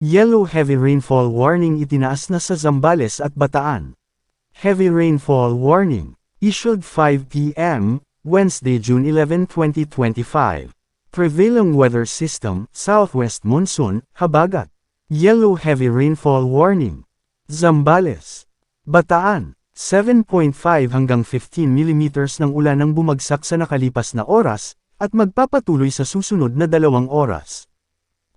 Yellow heavy rainfall warning itinaas na sa Zambales at Bataan. Heavy rainfall warning, issued 5 p.m., Wednesday, June 11, 2025. Prevailing weather system, southwest monsoon, habagat. Yellow heavy rainfall warning. Zambales. Bataan, 7.5 hanggang 15 mm ng ulan ang bumagsak sa nakalipas na oras, at magpapatuloy sa susunod na 2 oras.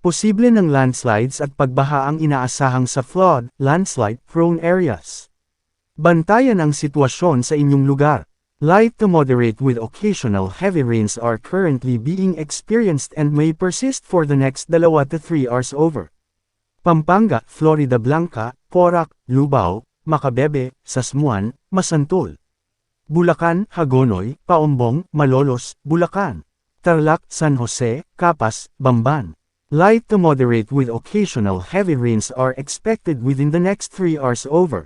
Posible ng landslides at pagbaha ang inaasahang sa flood, landslide-prone areas. Bantayan ang sitwasyon sa inyong lugar. Light to moderate with occasional heavy rains are currently being experienced and may persist for the next 2 to 3 hours over. Pampanga, Florida Blanca, Porac, Lubao, Macabebe, Sasmuan, Masantol. Bulacan, Hagonoy, Paombong, Malolos, Bulacan. Tarlac, San Jose, Capas, Bamban. Light to moderate with occasional heavy rains are expected within the next 3 hours over.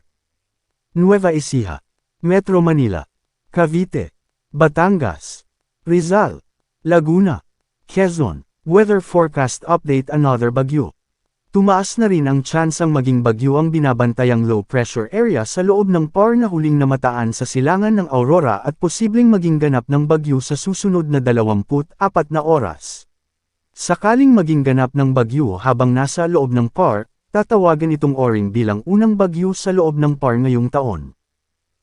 Nueva Ecija, Metro Manila, Cavite, Batangas, Rizal, Laguna, Quezon. Weather forecast update. Another bagyo. Tumaas na rin ang tsansang maging bagyo ang binabantayang low pressure area sa loob ng PAR na huling namataan sa silangan ng Aurora at posibleng maging ganap ng bagyo sa susunod na 24 na oras. Sakaling maging ganap ng bagyo habang nasa loob ng PAR, tatawagan itong ORING bilang unang bagyo sa loob ng PAR ngayong taon.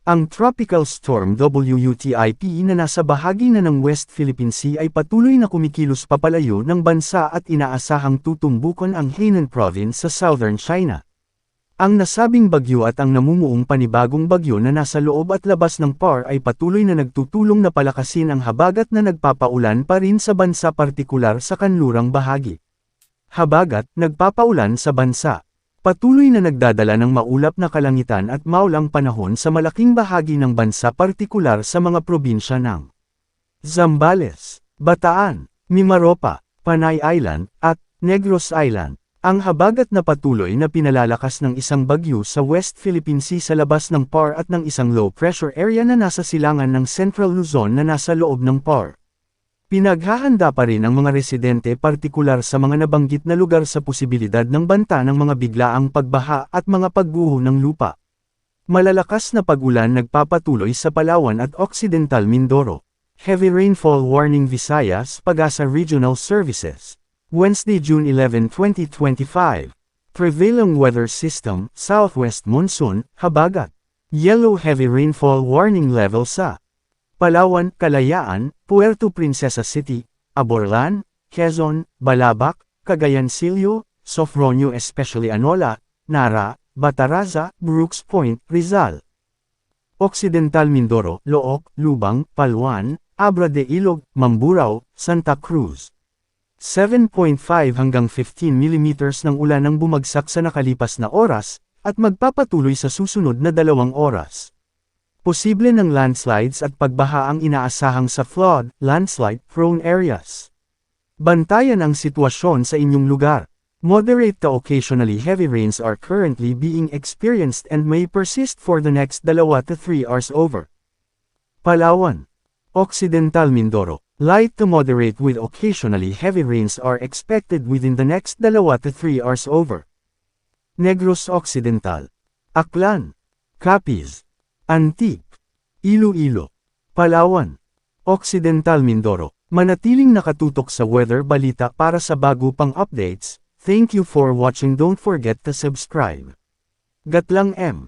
Ang Tropical Storm WUTIP na nasa bahagi na ng West Philippine Sea ay patuloy na kumikilos papalayo ng bansa at inaasahang tutumbukan ang Hainan Province sa southern China. Ang nasabing bagyo at ang namumuong panibagong bagyo na nasa loob at labas ng PAR ay patuloy na nagtutulong na palakasin ang habagat na nagpapaulan pa rin sa bansa, partikular sa kanlurang bahagi. Habagat, nagpapaulan sa bansa. Patuloy na nagdadala ng maulap na kalangitan at maulang panahon sa malaking bahagi ng bansa, partikular sa mga probinsya ng Zambales, Bataan, Mimaropa, Panay Island, at Negros Island. Ang habagat na patuloy na pinalalakas ng isang bagyo sa West Philippine Sea sa labas ng PAR at ng isang low pressure area na nasa silangan ng Central Luzon na nasa loob ng PAR. Pinaghahanda pa rin ang mga residente, partikular sa mga nabanggit na lugar, sa posibilidad ng banta ng mga biglaang pagbaha at mga pagguho ng lupa. Malalakas na pag-ulan nagpapatuloy sa Palawan at Occidental Mindoro. Heavy rainfall warning Visayas, Pag-asa Regional Services. Wednesday, June 11, 2025. Prevailing weather system, southwest monsoon, habagat. Yellow heavy rainfall warning level sa Palawan, Kalayaan, Puerto Princesa City, Aborlan, Quezon, Balabac, Cagayan Silio, Sofronio, especially Anola, Nara, Bataraza, Brooks Point, Rizal. Occidental Mindoro, Looc, Lubang, Palwan, Abra de Ilog, Mamburao, Santa Cruz. 7.5 hanggang 15 mm ng ulan ang bumagsak sa nakalipas na oras, at magpapatuloy sa susunod na 2 oras. Posible ng landslides at pagbaha ang inaasahang sa flood, landslide-prone areas. Bantayan ang sitwasyon sa inyong lugar. Moderate to occasionally heavy rains are currently being experienced and may persist for the next 2 to 3 hours over. Palawan, Occidental Mindoro. Light to moderate with occasionally heavy rains are expected within the next 2 to 3 hours over. Negros Occidental, Aklan, Capiz, Antique, Iloilo, Palawan, Occidental Mindoro. Manatiling nakatutok sa weather balita para sa bago pang updates. Thank you for watching. Don't forget to subscribe. Gatlang M.